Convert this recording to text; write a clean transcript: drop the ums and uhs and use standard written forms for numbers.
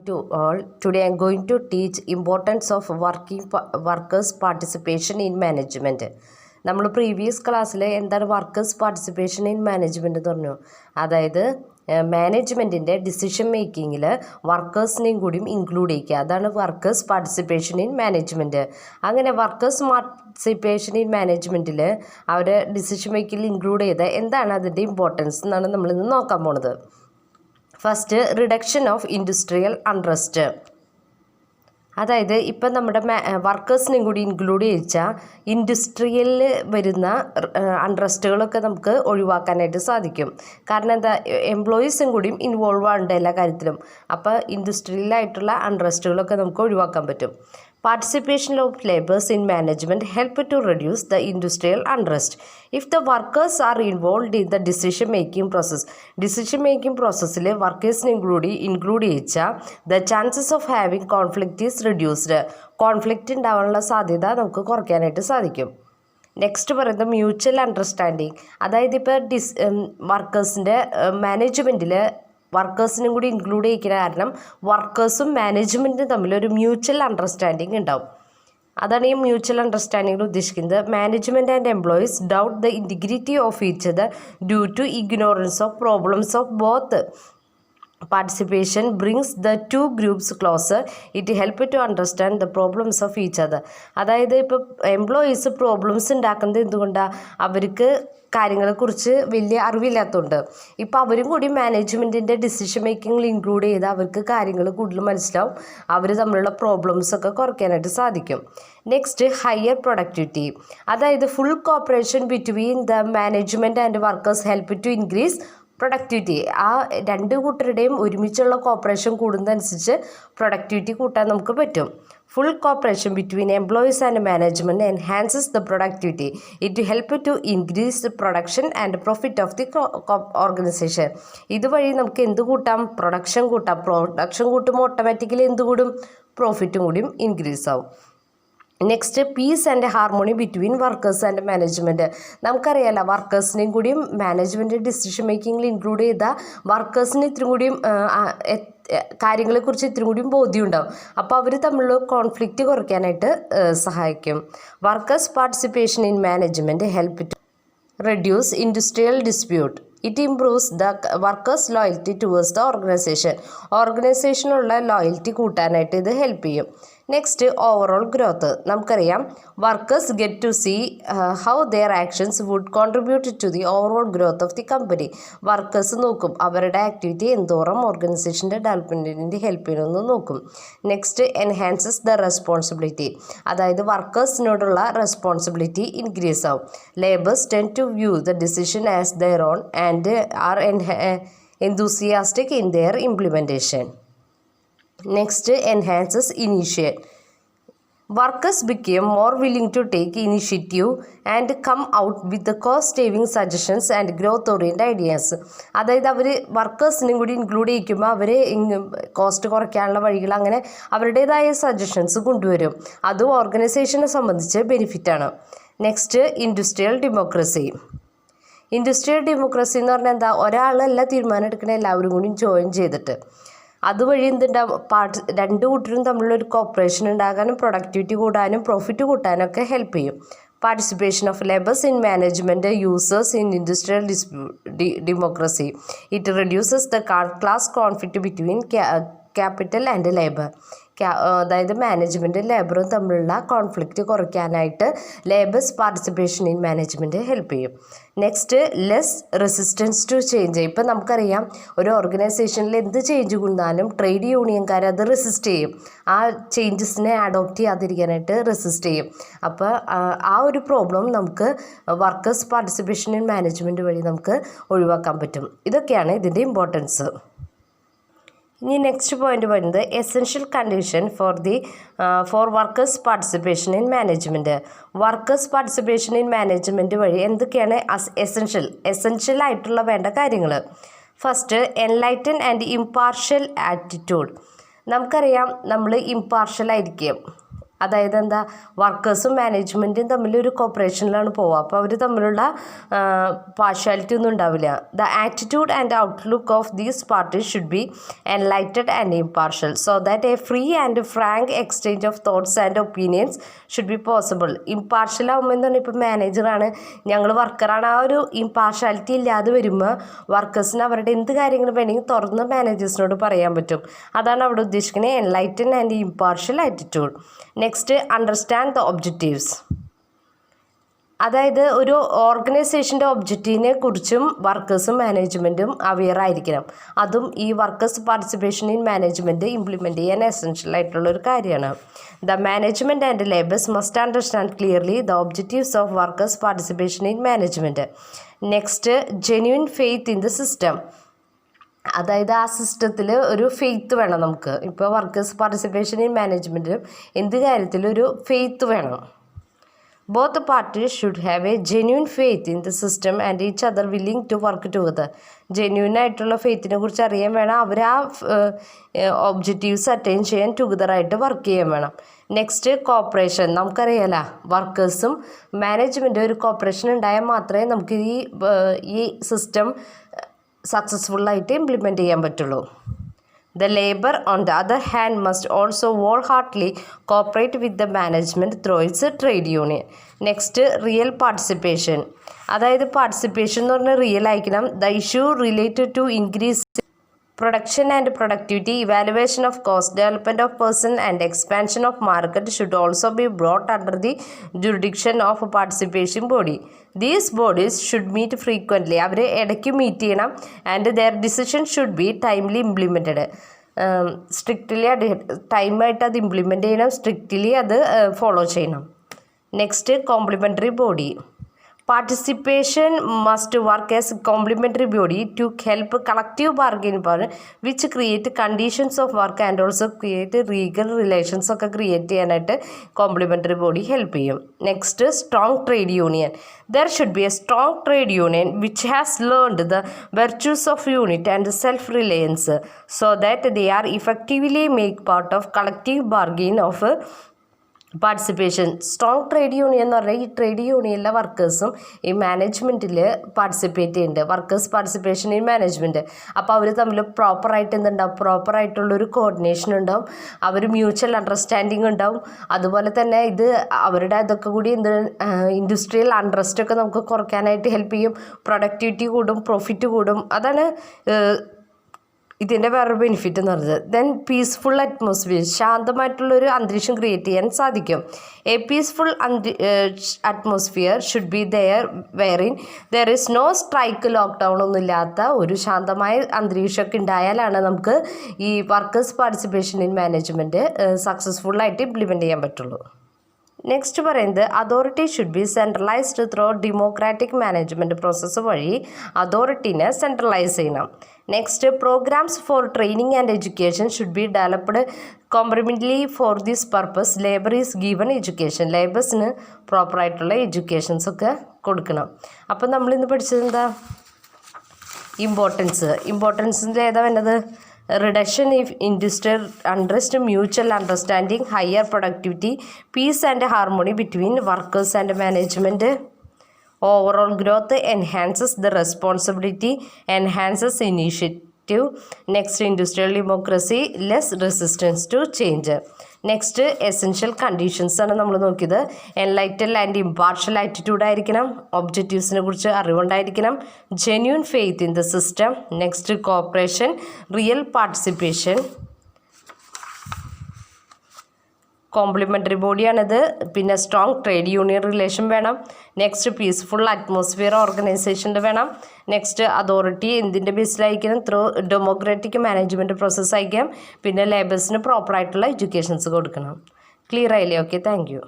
to all. Today I am going to teach importance of workers participation in management. നമ്മൾ previous ക്ലാസ്സിൽ എന്താണ് workers participation in management എന്ന് പറഞ്ഞു. അതായത് മാനേജ്മെൻറ്റിൻ്റെ decision മേക്കിങ്ങിൽ വർക്കേഴ്സിനെയും കൂടിയും ഇൻക്ലൂഡ് ചെയ്യിക്കുക. അതാണ് വർക്കേഴ്സ് പാർട്ടിസിപ്പേഷൻ ഇൻ മാനേജ്മെൻറ്റ്. അങ്ങനെ വർക്കേഴ്സ് പാർട്ടിസിപ്പേഷൻ ഇൻ മാനേജ്മെൻറ്റിൽ അവരെ ഡിസിഷൻ മേക്കിങ്ങിൽ ഇൻക്ലൂഡ് ചെയ്ത് എന്താണ് അതിൻ്റെ ഇമ്പോർട്ടൻസ് എന്നാണ് നമ്മളിന്ന് നോക്കാൻ പോണത്. First, reduction of industrial unrest. അതായത് ഇപ്പം നമ്മുടെ വർക്കേഴ്സിനെയും കൂടി ഇൻക്ലൂഡ് ചെയ്യിച്ചാൽ ഇൻഡസ്ട്രിയലിൽ വരുന്ന അൺറസ്റ്റുകളൊക്കെ നമുക്ക് ഒഴിവാക്കാനായിട്ട് സാധിക്കും. കാരണം എന്താ, എംപ്ലോയീസും കൂടിയും ഇൻവോൾവ് ആവേണ്ട എല്ലാ കാര്യത്തിലും. അപ്പോൾ ഇൻഡസ്ട്രിയലായിട്ടുള്ള അൺറസ്റ്റുകളൊക്കെ നമുക്ക് ഒഴിവാക്കാൻ പറ്റും. Participation of laborers in management help to reduce the industrial unrest. If the workers are involved in the decision making process workers include the chances of having conflict is reduced. Conflict ഉണ്ടാവാനുള്ള സാധ്യത നമുക്ക് കുറയ്ക്കാനായിട്ട് സാധിക്കും. Next പറയുന്നത് mutual understanding. അതായത് ഇപ്പോൾ വർക്കേഴ്സിൻ്റെ മാനേജ്മെൻറ്റിൽ വർക്കേഴ്സിനും കൂടി include ചെയ്യിക്കുന്ന കാരണം വർക്കേഴ്സും മാനേജ്മെൻറ്റും തമ്മിലൊരു മ്യൂച്വൽ അണ്ടർസ്റ്റാൻഡിങ് ഉണ്ടാവും. അതാണ് ഈ മ്യൂച്വൽ അണ്ടർസ്റ്റാൻഡിങ്ങിൽ ഉദ്ദേശിക്കുന്നത്. Management and employees doubt the integrity of each other due to ignorance of problems of both. Participation brings the two groups closer. It helps to understand the problems of each other. അതായത് ഇപ്പോൾ employees problems ഉണ്ടാക്കുന്നത് എന്തുകൊണ്ടാണ്? അവർക്ക് കാര്യങ്ങളെക്കുറിച്ച് വലിയ അറിവില്ലാത്തതുകൊണ്ട്. ഇപ്പോൾ അവരും കൂടി മാനേജ്മെൻറ്റിൻ്റെ ഡിസിഷൻ മേക്കിങ്ങിൽ ഇൻക്ലൂഡ് ചെയ്ത് അവർക്ക് കാര്യങ്ങൾ കൂടുതൽ മനസ്സിലാവും. അവർ തമ്മിലുള്ള പ്രോബ്ലംസൊക്കെ കുറയ്ക്കാനായിട്ട് സാധിക്കും. Next, higher productivity. അതായത് full cooperation between the management and workers help to increase productivity. ആ രണ്ട് കൂട്ടരുടെയും ഒരുമിച്ചുള്ള കോപ്പറേഷൻ കൂടുന്നതനുസരിച്ച് പ്രൊഡക്ടിവിറ്റി കൂട്ടാൻ നമുക്ക് പറ്റും. Full cooperation between employees and management enhances the productivity. It help to increase the production and profit of the organisation. ഇതുവഴി നമുക്ക് എന്ത് കൂട്ടാം? പ്രൊഡക്ഷൻ കൂട്ടാം. പ്രൊഡക്ഷൻ കൂട്ടുമ്പോൾ ഓട്ടോമാറ്റിക്കലി എന്ത് കൂടും? പ്രോഫിറ്റും കൂടിയും ഇൻക്രീസ് ആവും. Next, piece and harmony between workers and management. നമുക്കറിയാമല്ലോ, വർക്കേഴ്സിനെയും കൂടിയും മാനേജ്മെൻറ്റ് ഡിസിഷൻ മേക്കിങ്ങിൽ ഇൻക്ലൂഡ് ചെയ്താൽ വർക്കേഴ്സിന് ഇത്തിരി കൂടിയും കാര്യങ്ങളെക്കുറിച്ച് ഇത്തിരി കൂടിയും ബോധ്യം ഉണ്ടാവും. അപ്പോൾ അവർ തമ്മിലുള്ള കോൺഫ്ലിക്റ്റ് കുറയ്ക്കാനായിട്ട് സഹായിക്കും. Workers participation in management help to reduce industrial dispute. It improves the workers loyalty towards the organisation. ഓർഗനൈസേഷനുള്ള ലോയൽറ്റി കൂട്ടാനായിട്ട് ഇത് ഹെൽപ്പ് ചെയ്യും. Next, overall growth. നമുക്കറിയാം, workers get to see how their actions would contribute to the overall growth of the company. Workers നോക്കും അവരുടെ activity എന്തോരം ഓർഗനൈസേഷൻ്റെ ഡെവലപ്മെൻറ്റിൻ്റെ ഹെൽപ്പ് ചെയ്യണമെന്ന് നോക്കും. Next, enhances the responsibility. അതായത് വർക്കേഴ്സിനോടുള്ള റെസ്പോൺസിബിലിറ്റി ഇൻക്രീസ് ആവും. Labours tend to view the decision as their own and are enthusiastic in their implementation. Next, enhances initiate. Workers became more willing to take initiative and come out with the cost-saving suggestions and growth-oriented ideas. അതായത് അവർ വർക്കേഴ്സിനും കൂടി include ചെയ്യിക്കുമ്പോൾ അവർ cost കുറയ്ക്കാനുള്ള വഴികൾ അങ്ങനെ അവരുടേതായ suggestions കൊണ്ടുവരും. അതും ഓർഗനൈസേഷനെ സംബന്ധിച്ച് ബെനിഫിറ്റാണ്. Next, industrial democracy. Industrial democracy എന്ന് പറഞ്ഞാൽ എന്താ? ഒരാളല്ല തീരുമാനം എടുക്കണേ, എല്ലാവരും കൂടി ജോയിൻ ചെയ്തിട്ട് അതുവഴി എന്തുണ്ടാവും? രണ്ട് കൂട്ടരും തമ്മിലൊരു കോപ്പറേഷൻ ഉണ്ടാകാനും പ്രൊഡക്ടിവിറ്റി കൂടാനും പ്രോഫിറ്റ് കൂട്ടാനും ഒക്കെ ഹെൽപ്പ് ചെയ്യും. Participation of labours in management users in industrial democracy. It reduces the class conflict between capital and labour. അതായത് മാനേജ്മെൻറ്റും ലേബറും തമ്മിലുള്ള കോൺഫ്ലിക്റ്റ് കുറയ്ക്കാനായിട്ട് labours participation in management help ചെയ്യും. Next, less resistance to change. ഇപ്പം നമുക്കറിയാം, ഒരു ഓർഗനൈസേഷനിൽ എന്ത് ചേഞ്ച് കൊണ്ടാലും ട്രേഡ് യൂണിയൻകാർ അത് റെസിസ്റ്റ് ചെയ്യും. ആ ചേഞ്ചസിനെ അഡോപ്റ്റ് ചെയ്യാതിരിക്കാനായിട്ട് റെസിസ്റ്റ് ചെയ്യും. അപ്പോൾ ആ ഒരു പ്രോബ്ലം നമുക്ക് വർക്കേഴ്സ് പാർട്ടിസിപ്പേഷൻ ഇൻ മാനേജ്മെൻറ്റ് വഴി നമുക്ക് ഒഴിവാക്കാൻ പറ്റും. ഇതൊക്കെയാണ് ഇതിൻ്റെ ഇമ്പോർട്ടൻസ്. ഇനി നെക്സ്റ്റ് പോയിന്റ് പറയുന്നത് essential condition for workers participation in management. Workers participation in management വഴി എന്തൊക്കെയാണ് എസെൻഷ്യൽ ആയിട്ടുള്ള വേണ്ട കാര്യങ്ങൾ? First, enlighten and impartial attitude. നമുക്കറിയാം, നമ്മൾ ഇംപാർഷ്യൽ ആയിരിക്കും. അതായത് എന്താ, വർക്കേഴ്സും മാനേജ്മെൻറ്റും തമ്മിലൊരു കോപ്പറേഷനിലാണ് പോവുക. അപ്പോൾ അവർ തമ്മിലുള്ള പാർഷ്യാലിറ്റി ഒന്നും ഉണ്ടാവില്ല. The attitude and outlook of these parties should be enlightened and impartial so that A free and Frank exchange of thoughts and opinions should be possible. Impartial ആകുമ്പോൾ എന്ന് പറഞ്ഞാൽ ഇപ്പോൾ മാനേജറാണ്, ഞങ്ങൾ വർക്കറാണ്, ആ ഒരു ഇംപാർഷ്യാലിറ്റി ഇല്ലാതെ വരുമ്പോൾ വർക്കേഴ്സിന് അവരുടെ എന്ത് കാര്യങ്ങൾ വേണമെങ്കിൽ തുറന്ന് മാനേജേഴ്സിനോട് പറയാൻ പറ്റും. അതാണ് അവിടെ ഉദ്ദേശിക്കുന്നത് enlighten and impartial attitude. Next, understand the objectives. അതായത് ഒരു ഓർഗനൈസേഷൻ്റെ ഒബ്ജക്റ്റീവിനെ കുറിച്ചും വർക്കേഴ്സും മാനേജ്മെൻറ്റും അവെയർ ആയിരിക്കണം. അതും ഈ workers participation in management implement ചെയ്യാൻ എസെൻഷ്യൽ ആയിട്ടുള്ളൊരു കാര്യമാണ്. The management and labours must understand clearly the objectives of workers participation in management. Next, genuine faith in the system. അതായത് ആ സിസ്റ്റത്തിൽ ഒരു ഫെയ്ത്ത് വേണം നമുക്ക്. ഇപ്പോൾ വർക്കേഴ്സ് പാർട്ടിസിപ്പേഷൻ ഇൻ മാനേജ്മെൻറ്റിലും എന്ത് കാര്യത്തിലും ഒരു ഫെയ്ത്ത് വേണം. Both parties should have a genuine faith in the system and each other willing to work together. Genuine ആയിട്ടുള്ള ഫെയ്ത്തിനെ കുറിച്ച് അറിയാൻ വേണം, അവർ ആ ഒബ്ജക്റ്റീവ്സ് അറ്റൈൻ ചെയ്യാൻ ടുഗദറായിട്ട് വർക്ക് ചെയ്യാൻ വേണം. Next, corporation. നമുക്കറിയാലോ വർക്കേഴ്സും മാനേജ്മെൻറ്റും ഒരു കോപ്പറേഷൻ ഉണ്ടായാൽ മാത്രമേ നമുക്ക് ഈ സിസ്റ്റം സക്സസ്ഫുള്ളായിട്ട് ഇംപ്ലിമെൻറ്റ് ചെയ്യാൻ പറ്റുള്ളൂ. The labor, on the other hand, must also wholeheartedly cooperate with the management through its trade union. Next, real participation. അതായത് പാർട്ടിസിപ്പേഷൻ എന്ന് പറഞ്ഞാൽ റിയൽ ആയിരിക്കണം. The issue related to increase production and productivity, evaluation of cost, development of person and expansion of market should also be brought under the jurisdiction of a participation body. These bodies should meet frequently. അവർ ഇടയ്ക്ക് meet ചെയ്യണം. And their decision should be timely implemented. Strictly ടൈമായിട്ട് അത് implement ചെയ്യണം, strictly അത് follow ചെയ്യണം. Next, complementary body. Participation must work as a complementary body to help collective bargaining power, which create conditions of work and also create legal relations ഒക്കെ create ചെയ്യാനായിട്ട് complimentary body help ചെയ്യും. Next, strong trade union. There should be a strong trade union which has learned the virtues of unit and self-reliance so that they are effectively make part of collective bargain of participation. Strong trade union എന്ന് പറഞ്ഞാൽ ഈ trade യൂണിയനിലെ വർക്കേഴ്സും ഈ മാനേജ്മെൻറ്റിൽ participate ചെയ്യുന്നുണ്ട്. Workers participation in management. അപ്പോൾ അവർ തമ്മിൽ പ്രോപ്പറായിട്ട് എന്തുണ്ടാവും, പ്രോപ്പറായിട്ടുള്ളൊരു coordination ഉണ്ടാവും, അവർ മ്യൂച്വൽ അണ്ടർസ്റ്റാൻഡിങ് ഉണ്ടാവും. അതുപോലെ തന്നെ ഇത് അവരുടെ ഇതൊക്കെ കൂടി ഇൻഡസ്ട്രിയൽ അൺട്രസ്റ്റൊക്കെ നമുക്ക് കുറയ്ക്കാനായിട്ട് ഹെൽപ്പ് ചെയ്യും. പ്രൊഡക്ടിവിറ്റി കൂടും, പ്രോഫിറ്റ് കൂടും. അതാണ് ഇതിൻ്റെ വേറൊരു ബെനിഫിറ്റ് എന്ന് പറയുന്നത്. Then peaceful atmosphere. ശാന്തമായിട്ടുള്ളൊരു അന്തരീക്ഷം ക്രിയേറ്റ് ചെയ്യാൻ സാധിക്കും. A peaceful atmosphere should be there wherein there is no strike, lockdown ഒന്നും ഇല്ലാത്ത ഒരു ശാന്തമായ അന്തരീക്ഷമൊക്കെ ഉണ്ടായാലാണ് നമുക്ക് ഈ വർക്കേഴ്സ് പാർട്ടിസിപ്പേഷൻ ഇൻ മാനേജ്മെൻറ്റ് സക്സസ്ഫുള്ളായിട്ട് ഇംപ്ലിമെൻറ്റ് ചെയ്യാൻ പറ്റുള്ളൂ. നെക്സ്റ്റ് പറയുന്നത് authority should be centralised through democratic management process വഴി അതോറിറ്റീനെ സെൻട്രലൈസ് ചെയ്യണം. Next, programmes for training and education should be developed complementarily for this purpose. Labour is given education. ലേബേഴ്സിന് പ്രോപ്പറായിട്ടുള്ള എഡ്യൂക്കേഷൻസൊക്കെ കൊടുക്കണം. അപ്പം നമ്മളിന്ന് പഠിച്ചത് എന്താ, ഇമ്പോർട്ടൻസിൻ്റെ ഏതാ വേണ്ടത്, reduction if industrial unrest, mutual understanding, higher productivity, peace and harmony between workers and management, overall growth, enhances the responsibility, enhances initiative. Next, industrial democracy, less resistance to change. Next, essential conditions ആണ് നമ്മൾ നോക്കിയത്. Enlightened and impartial attitude ആയിരിക്കണം, ഒബ്ജക്റ്റീവ്സിനെ കുറിച്ച് അറിവുണ്ടായിരിക്കണം, genuine faith in the system. Next, cooperation, real participation, complementary ബോഡിയാണിത്. പിന്നെ strong trade union relation വേണം. നെക്സ്റ്റ്, പീസ്ഫുൾ അറ്റ്മോസ്ഫിയർ ഓർഗനൈസേഷൻ്റെ വേണം. നെക്സ്റ്റ്, അതോറിറ്റി എന്തിൻ്റെ ബേസിലായിരിക്കണം, ത്രൂ ഡെമോക്രാറ്റിക് മാനേജ്മെൻറ്റ് പ്രോസസ്സ് ആയിരിക്കാം. പിന്നെ ലേബേഴ്സിന് പ്രോപ്പറായിട്ടുള്ള എഡ്യൂക്കേഷൻസ് കൊടുക്കണം. ക്ലിയർ ആയില്ലേ? Okay, thank U.